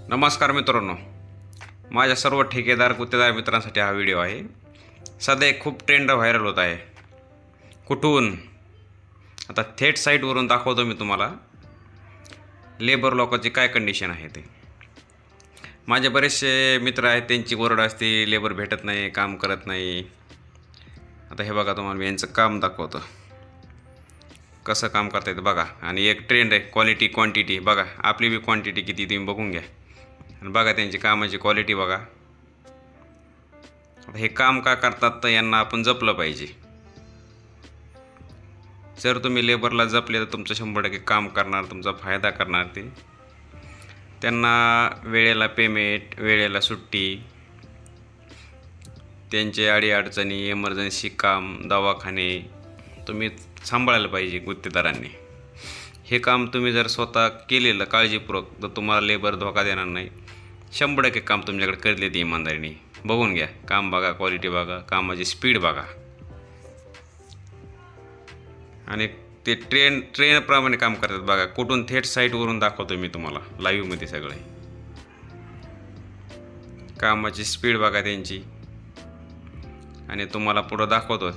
नमस्कार मित्रांनो, माझ्या सर्व ठेकेदार गुत्तेदार मित्रांसाठी हा व्हिडिओ आहे। सध्या एक खूप ट्रेंड व्हायरल होत आहे। कुठून? आता थेट साईटवरून दाखवतो मी तुम्हाला लेबर लॉकरची काय कंडिशन आहे ते। माझे बरेचसे मित्र आहेत, त्यांची ओरड असते लेबर भेटत नाही, काम करत नाही। आता हे बघा, तुम्हाला मी यांचं काम दाखवतो कसं काम करता येतं बघा। आणि एक ट्रेंड आहे क्वालिटी क्वांटिटी, बघा आपली बी क्वांटिटी किती तुम्ही बघून घ्या आणि बघा त्यांची कामाची क्वालिटी बघा। आता हे काम का करतात तर यांना आपण जपलं पाहिजे। जर तुम्ही लेबरला जपले तर तुमचं 100% काम करणार, तुमचा फायदा करणार ते। त्यांना वेळेला पेमेंट, वेळेला सुट्टी, त्यांचे अडीअडचणी, इमर्जन्सी काम, दवाखाने तुम्ही सांभाळायला पाहिजे गुत्तेदारांनी। हे काम तुम्ही जर स्वतः केलेलं काळजीपूर्वक तर तुम्हाला लेबर धोका देणार नाही। 100% काम तुमच्याकडे करले ते इमानदारीने। बघून घ्या, काम बघा, क्वालिटी बघा, कामाची स्पीड बघा आणि ते ट्रेनप्रमाणे काम करतात बघा। कुठून? थेट साईटवरून दाखवतो मी तुम्हाला लाईव्हमध्ये सगळे। कामाची स्पीड बघा त्यांची आणि तुम्हाला पुढं दाखवतो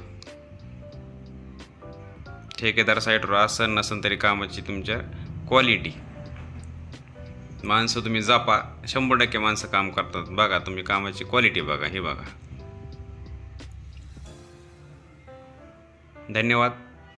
ठेकेदार साईटवर असं नसन तरी कामाची तुमच्या क्वालिटी। माणसं तुम्ही जपा, 100% माणसं काम करतात बघा। तुम्ही कामाची क्वालिटी बघा, हे बघा। धन्यवाद।